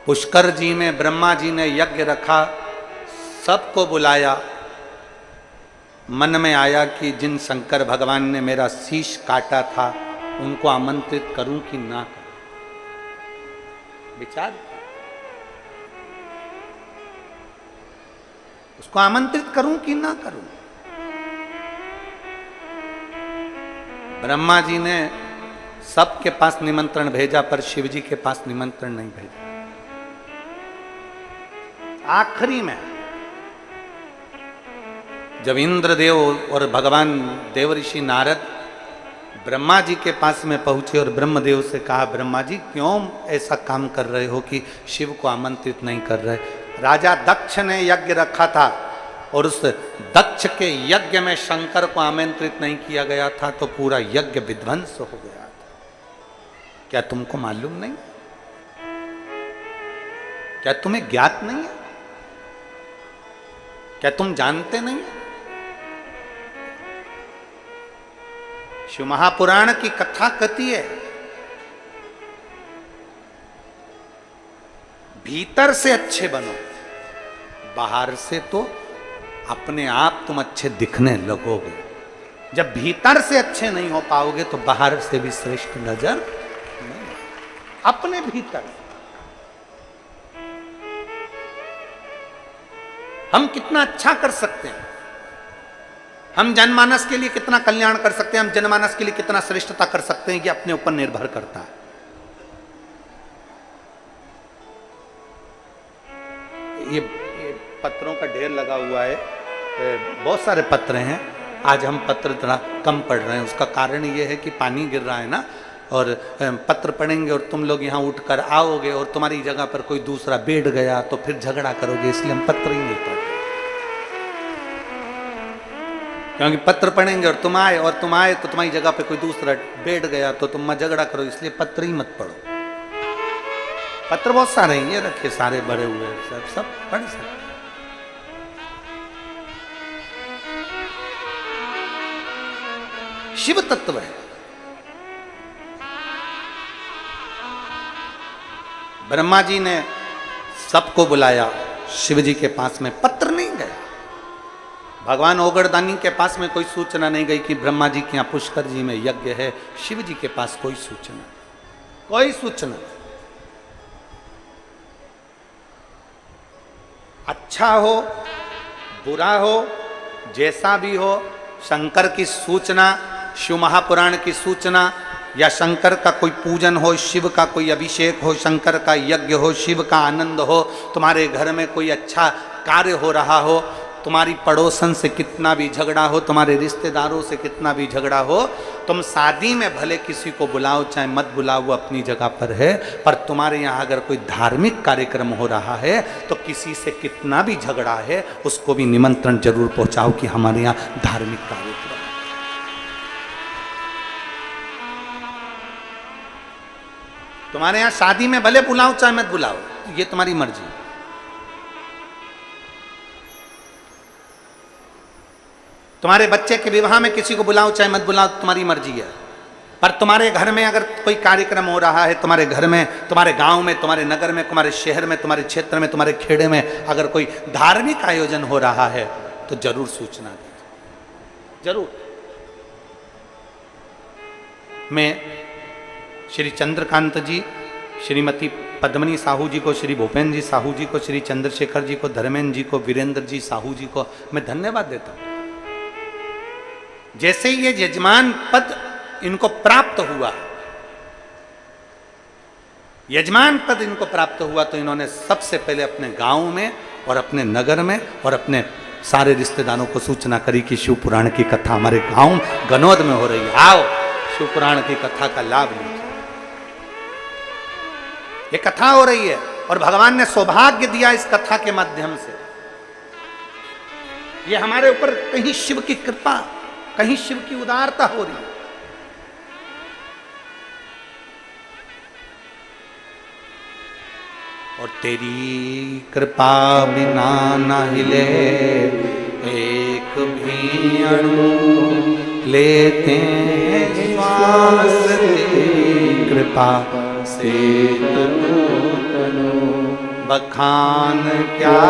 पुष्कर जी में ब्रह्मा जी ने यज्ञ रखा, सबको बुलाया। मन में आया कि जिन शंकर भगवान ने मेरा शीश काटा था उनको आमंत्रित करूं कि ना करूं। विचार, उसको आमंत्रित करूं कि ना करूं। ब्रह्मा जी ने सबके पास निमंत्रण भेजा, पर शिव जी के पास निमंत्रण नहीं भेजा। आखिरी में जब इंद्रदेव और भगवान देवऋषि नारद ब्रह्मा जी के पास में पहुंचे और ब्रह्मदेव से कहा, ब्रह्मा जी क्यों ऐसा काम कर रहे हो कि शिव को आमंत्रित नहीं कर रहे। राजा दक्ष ने यज्ञ रखा था और उस दक्ष के यज्ञ में शंकर को आमंत्रित नहीं किया गया था तो पूरा यज्ञ विध्वंस हो गया था। क्या तुमको मालूम नहीं? क्या तुम्हें ज्ञात नहीं है? क्या तुम जानते नहीं? शिव महापुराण की कथा कहती है, भीतर से अच्छे बनो, बाहर से तो अपने आप तुम अच्छे दिखने लगोगे। जब भीतर से अच्छे नहीं हो पाओगे तो बाहर से भी श्रेष्ठ नजर नहीं। अपने भीतर हम कितना अच्छा कर सकते हैं, हम जनमानस के लिए कितना कल्याण कर सकते हैं, हम जनमानस के लिए कितना श्रेष्ठता कर सकते हैं, ये अपने ऊपर निर्भर करता है। ये पत्रों का ढेर लगा हुआ है, बहुत सारे पत्र हैं। आज हम पत्र थोड़ा कम पढ़ रहे हैं, उसका कारण ये है कि पानी गिर रहा है ना, और पत्र पढ़ेंगे और तुम लोग यहाँ उठकर आओगे और तुम्हारी जगह पर कोई दूसरा बैठ गया तो फिर झगड़ा करोगे, इसलिए हम पत्र ही नहीं पढ़ रहे। क्योंकि पत्र पढ़ेंगे और तुम आए तो तुम्हारी जगह पे कोई दूसरा बैठ गया तो तुम झगड़ा करो, इसलिए पत्र ही मत पढ़ो। पत्र बहुत सारे हैं, ये रखे सारे भरे हुए, सब पढ़ सकते। शिव तत्व है। ब्रह्मा जी ने सबको बुलाया, शिव जी के पास में पत्र नहीं गया। भगवान ओगरदानी के पास में कोई सूचना नहीं गई कि ब्रह्मा जी के यहाँ पुष्कर जी में यज्ञ है। शिव जी के पास कोई सूचना, कोई सूचना। अच्छा हो बुरा हो जैसा भी हो, शंकर की सूचना, शिव महापुराण की सूचना, या शंकर का कोई पूजन हो, शिव का कोई अभिषेक हो, शंकर का यज्ञ हो, शिव का आनंद हो, तुम्हारे घर में कोई अच्छा कार्य हो रहा हो, तुम्हारी पड़ोसन से कितना भी झगड़ा हो, तुम्हारे रिश्तेदारों से कितना भी झगड़ा हो, तुम शादी में भले किसी को बुलाओ चाहे मत बुलाओ, वो अपनी जगह पर है, पर तुम्हारे यहाँ अगर कोई धार्मिक कार्यक्रम हो रहा है तो किसी से कितना भी झगड़ा है उसको भी निमंत्रण जरूर पहुंचाओ कि हमारे यहाँ धार्मिक कार्यक्रम। तुम्हारे यहाँ शादी में भले बुलाओ चाहे मत बुलाओ, ये तुम्हारी मर्जी। तुम्हारे बच्चे के विवाह में किसी को बुलाओ चाहे मत बुलाओ, तुम्हारी मर्जी है। पर तुम्हारे घर में अगर कोई कार्यक्रम हो रहा है, तुम्हारे घर में, तुम्हारे गांव में, तुम्हारे नगर में, तुम्हारे शहर में, तुम्हारे क्षेत्र में, तुम्हारे खेड़े में अगर कोई धार्मिक आयोजन हो रहा है तो जरूर सूचना दीजिए, जरूर। मैं श्री चंद्रकांत जी, श्रीमती पद्मनी साहू जी को, श्री भूपेन्द्र जी साहू जी को, श्री चंद्रशेखर जी को, धर्मेंद्र जी को, वीरेंद्र जी साहू जी को मैं धन्यवाद देता हूं। जैसे ये यजमान पद इनको प्राप्त हुआ, यजमान पद इनको प्राप्त हुआ, तो इन्होंने सबसे पहले अपने गांव में और अपने नगर में और अपने सारे रिश्तेदारों को सूचना करी कि शिव पुराण की कथा हमारे गांव गनौद में हो रही है, आओ शिव पुराण की कथा का लाभ लीजिए। ये कथा हो रही है और भगवान ने सौभाग्य दिया इस कथा के माध्यम से। ये हमारे ऊपर कहीं शिव की कृपा, कहीं शिव की उदारता हो रही है। और तेरी कृपा बिना न हिले एक भी अणु, लेते श्वास तेरी कृपा से तनु तनु। बखान क्या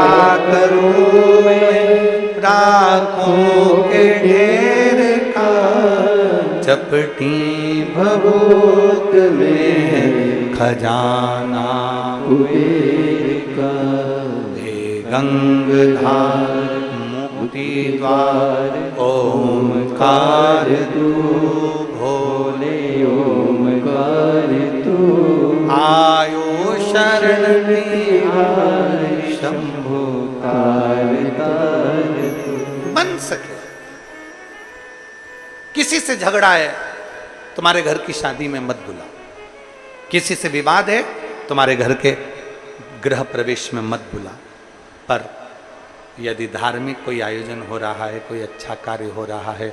करूं मैं राखों के ढेर का, चपटी भभूत में खजाना कुबेर का। हे गंगाधार मुक्ति द्वार ओमकार तू, भोले ओमकार तू। आयो शरण निहार शंभो तार तार तू। बन सके। किसी से झगड़ा है, तुम्हारे घर की शादी में मत बुलाओ। किसी से विवाद है, तुम्हारे घर के गृह प्रवेश में मत बुला। पर यदि धार्मिक कोई आयोजन हो रहा है, कोई अच्छा कार्य हो रहा है,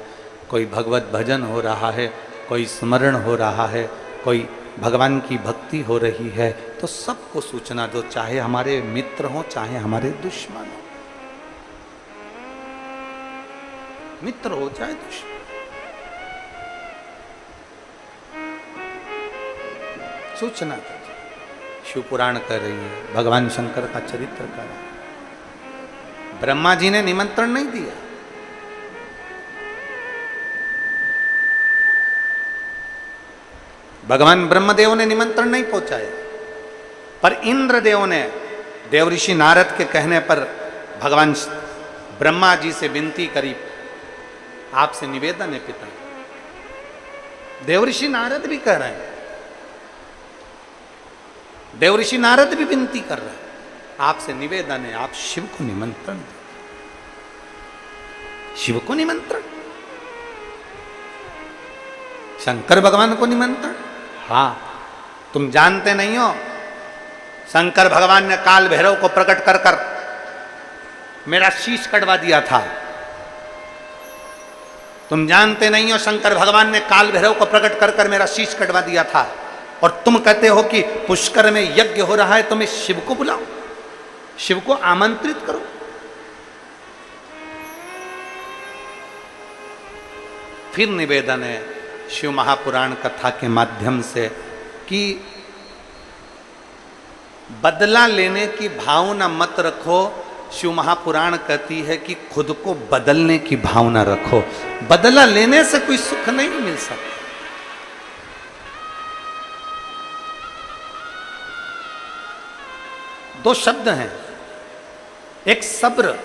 कोई भगवत भजन हो रहा है, कोई स्मरण हो रहा है, कोई भगवान की भक्ति हो रही है, तो सबको सूचना दो, चाहे हमारे मित्र हो चाहे हमारे दुश्मन हो। मित्र हो चाहे दुश्मन, सूचना दो। शिव पुराण कर रही है, भगवान शंकर का चरित्र कर रहा है। ब्रह्मा जी ने निमंत्रण नहीं दिया, भगवान ब्रह्मदेव ने निमंत्रण नहीं पहुंचाया, पर इंद्रदेव ने देवऋषि नारद के कहने पर भगवान ब्रह्मा जी से विनती करी, आपसे निवेदन है पिता। देवऋषि नारद भी कह रहे हैं, देवऋषि नारद भी विनती कर रहे हैं, आपसे निवेदन है, आप शिव को निमंत्रण दें। शिव को निमंत्रण, शंकर भगवान को निमंत्रण। हाँ, तुम जानते नहीं हो, शंकर भगवान ने काल भैरव को प्रकट कर कर मेरा शीश कटवा दिया था। तुम जानते नहीं हो, शंकर भगवान ने काल भैरव को प्रकट कर कर मेरा शीश कटवा दिया था। और तुम कहते हो कि पुष्कर में यज्ञ हो रहा है, तुम्हें शिव को बुलाओ, शिव को आमंत्रित करो। फिर निवेदन है शिव महापुराण कथा के माध्यम से कि बदला लेने की भावना मत रखो। शिव महापुराण कहती है कि खुद को बदलने की भावना रखो। बदला लेने से कोई सुख नहीं मिल सकता। दो शब्द हैं, एक सब्र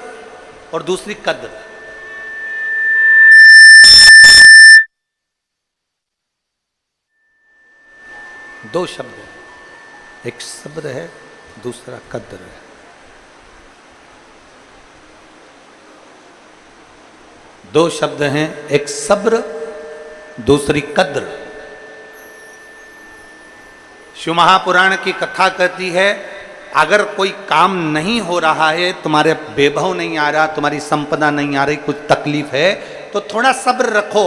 और दूसरी कद्र। दो शब्द हैं, एक सब्र है, दूसरा कद्र है। दो शब्द हैं, एक सब्र, दूसरी कद्र। शिव महापुराण की कथा कहती है, अगर कोई काम नहीं हो रहा है, तुम्हारे वैभव नहीं आ रहा, तुम्हारी संपदा नहीं आ रही, कुछ तकलीफ है, तो थोड़ा सब्र रखो,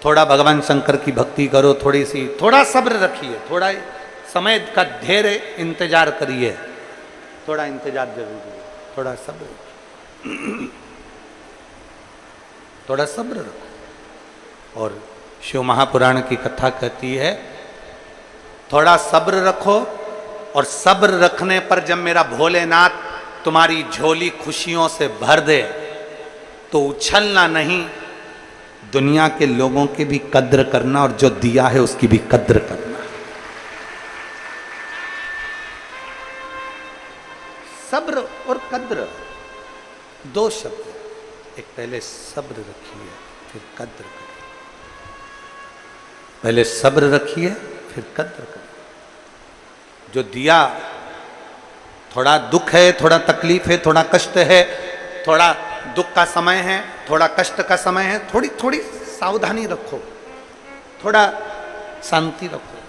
थोड़ा भगवान शंकर की भक्ति करो, थोड़ा सब्र रखिए, थोड़ा समय का धैर्य इंतजार करिए, थोड़ा इंतजार जरूरी है, थोड़ा सब्र, थोड़ा सब्र रखो। और शिव महापुराण की कथा कहती है, थोड़ा सब्र रखो, और सब्र रखने पर जब मेरा भोलेनाथ तुम्हारी झोली खुशियों से भर दे, तो उछलना नहीं, दुनिया के लोगों की भी कद्र करना, और जो दिया है उसकी भी कद्र करना। सब्र और कद्र दो शब्द, एक पहले सब्र रखिए फिर कद्र करिए, पहले सब्र रखिए फिर कद्र करिए। जो दिया, थोड़ा दुख है, थोड़ा तकलीफ है, थोड़ा कष्ट है, थोड़ा दुख का समय है, थोड़ा कष्ट का समय है, थोड़ी थोड़ी सावधानी रखो, थोड़ा शांति रखो।